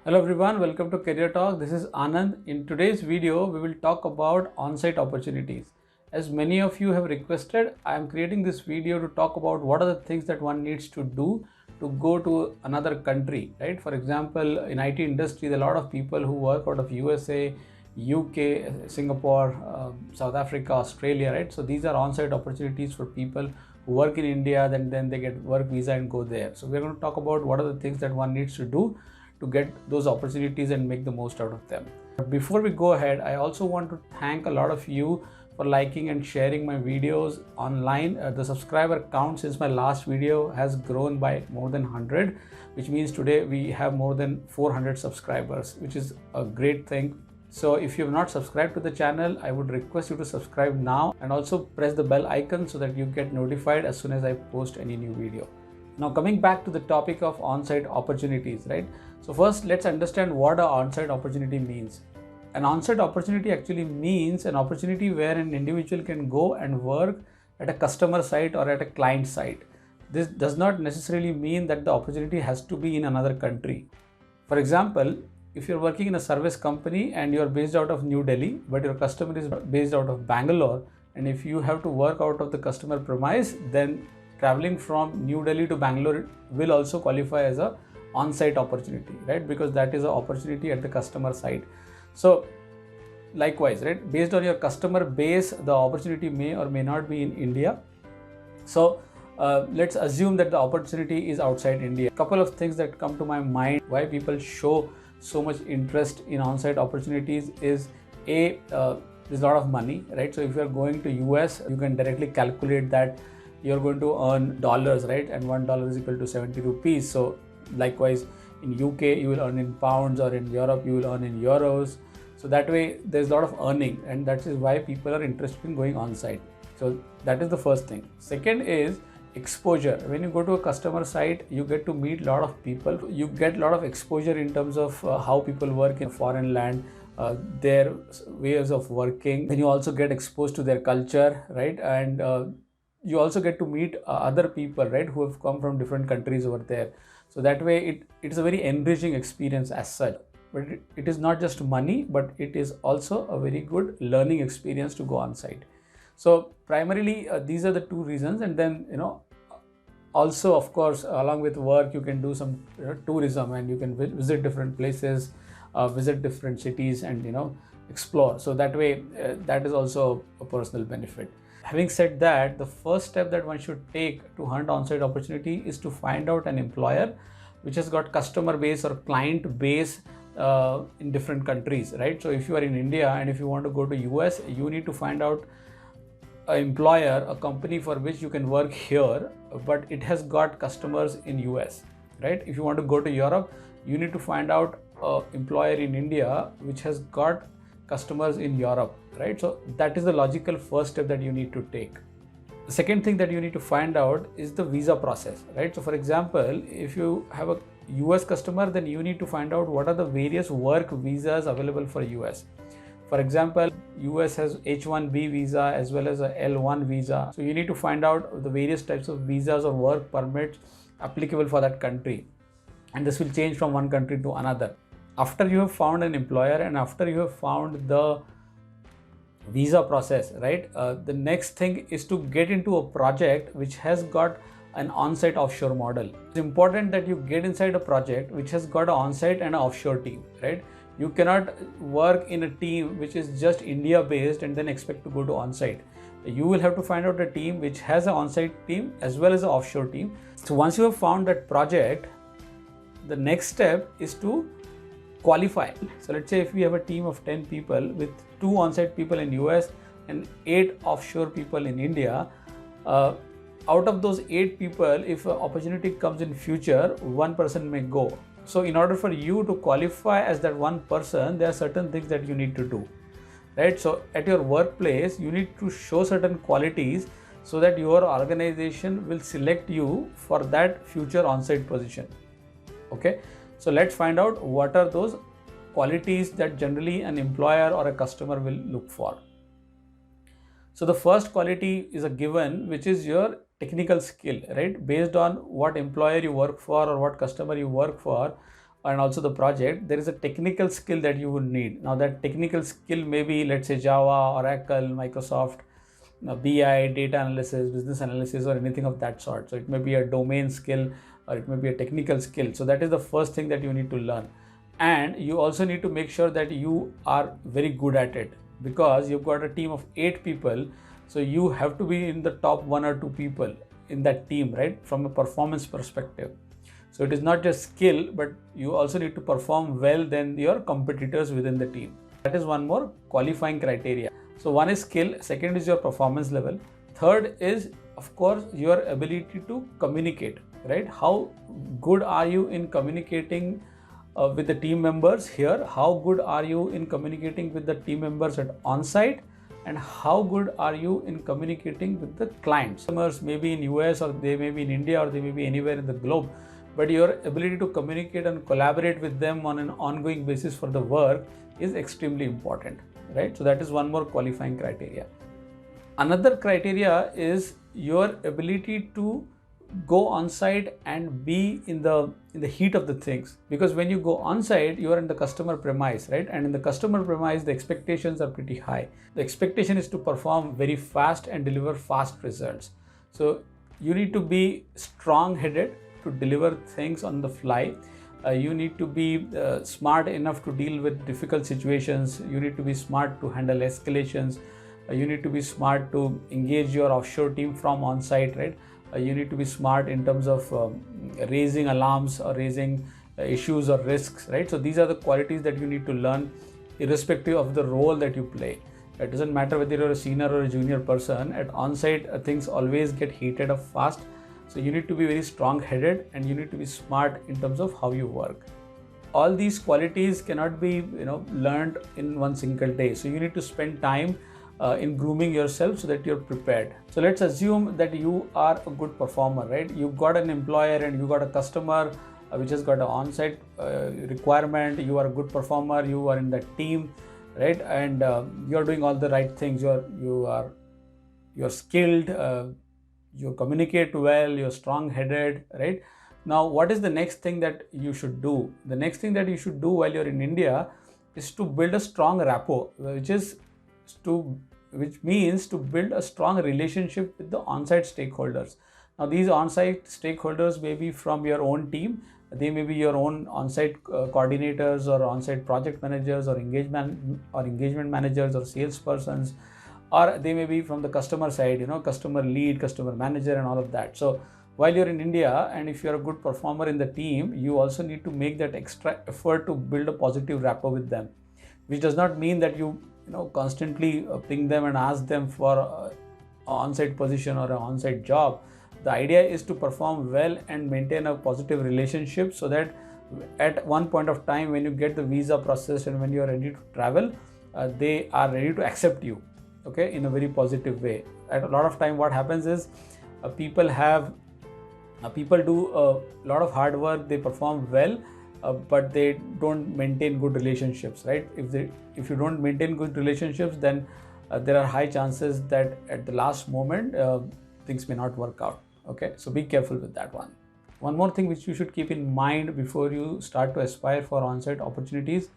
Hello everyone, welcome to Career Talk. This is Anand. In today's video, we will talk about on-site opportunities. As many of you have requested, I am creating this video to talk about what are the things that one needs to do to go to another country, right? For example, in IT industry, there are a lot of people who work out of USA, UK, Singapore, South Africa, Australia, right? So these are on-site opportunities for people who work in India, then they get work visa and go there. So we're going to talk about what are the things that one needs to do to get those opportunities and make the most out of them. But before we go ahead, I also want to thank a lot of you for liking and sharing my videos online. The subscriber count since my last video has grown by more than 100, which means today we have more than 400 subscribers, which is a great thing. So if you have not subscribed to the channel, I would request you to subscribe now and also press the bell icon so that you get notified as soon as I post any new video. Now coming back to the topic of on-site opportunities, right? So first let's understand what an on-site opportunity means. An on-site opportunity actually means an opportunity where an individual can go and work at a customer site or at a client site. This does not necessarily mean that the opportunity has to be in another country. For example, if you're working in a service company and you're based out of New Delhi, but your customer is based out of Bangalore, and if you have to work out of the customer premise, then traveling from New Delhi to Bangalore will also qualify as a on-site opportunity, right? Because that is an opportunity at the customer site. So likewise, right, based on your customer base, the opportunity may or may not be in India. So let's assume that the opportunity is outside India. A couple of things that come to my mind why people show so much interest in on-site opportunities is there's a lot of money, right? So if you're going to US, you can directly calculate that you're going to earn dollars, right? And $1 is equal to 70 rupees. So likewise in UK, you will earn in pounds, or in Europe, you will earn in euros. So that way there's a lot of earning, and that is why people are interested in going on site. So that is the first thing. Second is exposure. When you go to a customer site, you get to meet a lot of people. You get a lot of exposure in terms of how people work in a foreign land, their ways of working. Then you also get exposed to their culture, right? And you also get to meet other people, right, who have come from different countries over there. So that way it is a very enriching experience as such. But it is not just money, but it is also a very good learning experience to go on site. So primarily these are the two reasons. And then also of course along with work you can do some tourism, and you can visit different places, visit different cities, and explore. So that way that is also a personal benefit. Having said that, the first step that one should take to hunt on-site opportunity is to find out an employer which has got customer base or client base in different countries, right? So if you are in India and if you want to go to US, you need to find out an employer, a company for which you can work here, but it has got customers in US, right? If you want to go to Europe, you need to find out an employer in India which has got customers in Europe, right? So that is the logical first step that you need to take. The second thing that you need to find out is the visa process, right? So for example, if you have a US customer, then you need to find out what are the various work visas available for US. For example, US has H-1B visa as well as a L-1 visa. So you need to find out the various types of visas or work permits applicable for that country. And this will change from one country to another. After you have found an employer and after you have found the visa process, right, the next thing is to get into a project which has got an on-site offshore model. It's important that you get inside a project which has got an on-site and an offshore team, right? You cannot work in a team which is just India based and then expect to go to on-site. You will have to find out a team which has an on-site team as well as an offshore team. So once you have found that project, the next step is to qualify. So let's say if we have a team of 10 people with 2 on-site people in US and 8 offshore people in India, out of those 8 people, if an opportunity comes in future, 1 person may go. So in order for you to qualify as that 1 person, there are certain things that you need to do, right? So at your workplace, you need to show certain qualities so that your organization will select you for that future on-site position. Okay. So let's find out what are those qualities that generally an employer or a customer will look for. So the first quality is a given, which is your technical skill, right? Based on what employer you work for or what customer you work for, and also the project, there is a technical skill that you would need. Now that technical skill may be, let's say, Java, Oracle, Microsoft, BI, data analysis, business analysis, or anything of that sort. So it may be a domain skill or it may be a technical skill. So that is the first thing that you need to learn. And you also need to make sure that you are very good at it, because you've got a team of 8 people. So you have to be in the top 1 or 2 people in that team, right? From a performance perspective. So it is not just skill, but you also need to perform well than your competitors within the team. That is one more qualifying criteria. So one is skill, second is your performance level, third is, of course, your ability to communicate, right? How good are you in communicating with the team members here? How good are you in communicating with the team members at on-site? And how good are you in communicating with the clients? Customers may be in US, or they may be in India, or they may be anywhere in the globe, but your ability to communicate and collaborate with them on an ongoing basis for the work is extremely important, right? So that is one more qualifying criteria. Another criteria is your ability to go on site and be in the heat of the things, because when you go on site, you are in the customer premise, right? And in the customer premise, the expectations are pretty high. The expectation is to perform very fast and deliver fast results. So you need to be strong-headed to deliver things on the fly. You need to be smart enough to deal with difficult situations. You need to be smart to handle escalations. You need to be smart to engage your offshore team from on site, right? You need to be smart in terms of raising alarms or raising issues or risks, right? So these are the qualities that you need to learn irrespective of the role that you play. It doesn't matter whether you're a senior or a junior person. At on-site, things always get heated up fast. So you need to be very strong-headed and you need to be smart in terms of how you work. All these qualities cannot be, learned in one single day. So you need to spend time in grooming yourself so that you're prepared. So let's assume that you are a good performer, right? You've got an employer and you got a customer which has got an on-site requirement. You are a good performer. You are in that team, right? And you're doing all the right things. You're skilled. You communicate well. You're strong-headed, right? Now, what is the next thing that you should do? The next thing that you should do while you're in India is to build a strong rapport, which means to build a strong relationship with the on-site stakeholders. Now, these on-site stakeholders may be from your own team. They may be your own on-site coordinators or on-site project managers or engagement managers or salespersons, or they may be from the customer side, customer lead, customer manager, and all of that. So while you're in India, and if you're a good performer in the team, you also need to make that extra effort to build a positive rapport with them, which does not mean that you constantly ping them and ask them for an on-site position or an on-site job. The idea is to perform well and maintain a positive relationship so that at one point of time when you get the visa processed and when you are ready to travel, they are ready to accept you, okay, in a very positive way. At a lot of time what happens is people do a lot of hard work, they perform well, but they don't maintain good relationships, right? If you don't maintain good relationships, then there are high chances that at the last moment things may not work out. Okay, so be careful with that one. One more thing which you should keep in mind before you start to aspire for on-site opportunities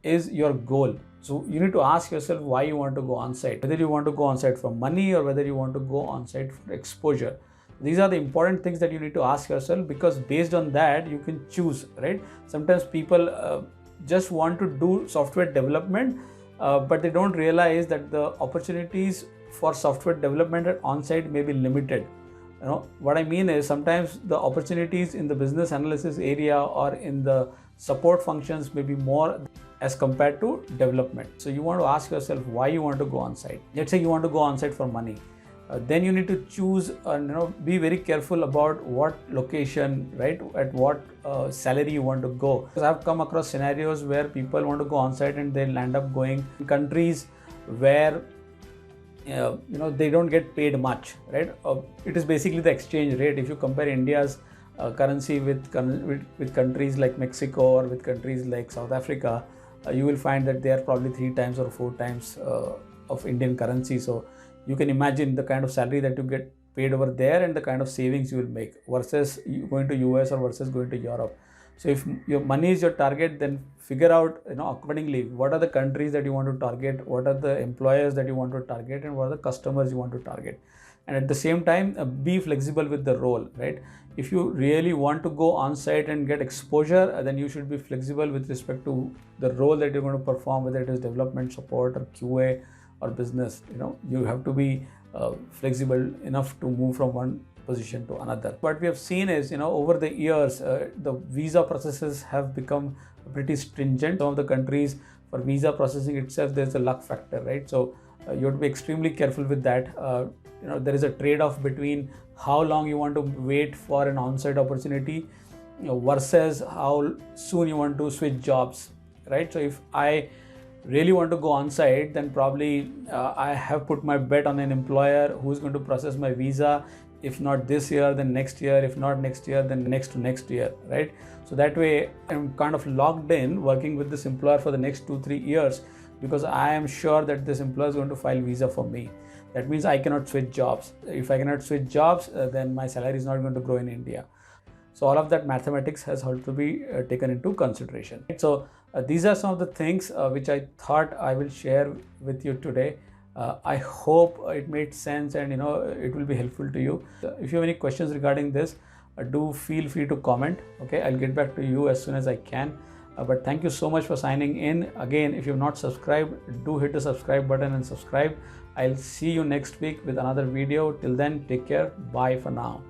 is your goal. So you need to ask yourself why you want to go on-site, whether you want to go on-site for money or whether you want to go on-site for exposure. These are the important things that you need to ask yourself, because based on that you can choose, right? Sometimes people just want to do software development, but they don't realize that the opportunities for software development at on-site may be limited. What I mean is sometimes the opportunities in the business analysis area or in the support functions may be more as compared to development. So you want to ask yourself why you want to go on-site. Let's say you want to go on-site for money. Then you need to choose, be very careful about what location, right? At what salary you want to go. Because I've come across scenarios where people want to go on-site and they'll end up going in countries where they don't get paid much, right? It is basically the exchange rate. If you compare India's currency with countries like Mexico or with countries like South Africa, you will find that they are probably 3 times or 4 times of Indian currency. So you can imagine the kind of salary that you get paid over there and the kind of savings you will make versus going to US or versus going to Europe. So if your money is your target, then figure out, accordingly, what are the countries that you want to target, what are the employers that you want to target, and what are the customers you want to target. And at the same time, be flexible with the role, right? If you really want to go on site and get exposure, then you should be flexible with respect to the role that you're going to perform, whether it is development, support, or QA, or business. You have to be flexible enough to move from one position to another. What we have seen is, over the years, the visa processes have become pretty stringent. Some of the countries, for visa processing itself, there's a luck factor, right? So you have to be extremely careful with that. There is a trade-off between how long you want to wait for an on-site opportunity versus how soon you want to switch jobs, right? So if I really want to go on site, then probably I have put my bet on an employer who's going to process my visa. If not this year, then next year. If not next year, then next to next year, right? So that way I'm kind of locked in working with this employer for the next 2-3 years, because I am sure that this employer is going to file visa for me. That means I cannot switch jobs. If I cannot switch jobs, then my salary is not going to grow in India. So all of that mathematics has to be taken into consideration. So these are some of the things which I thought I will share with you today. I hope it made sense, and it will be helpful to you. If you have any questions regarding this, do feel free to comment. Okay, I'll get back to you as soon as I can. But thank you so much for signing in. Again, if you have not subscribed, do hit the subscribe button and subscribe. I'll see you next week with another video. Till then, take care. Bye for now.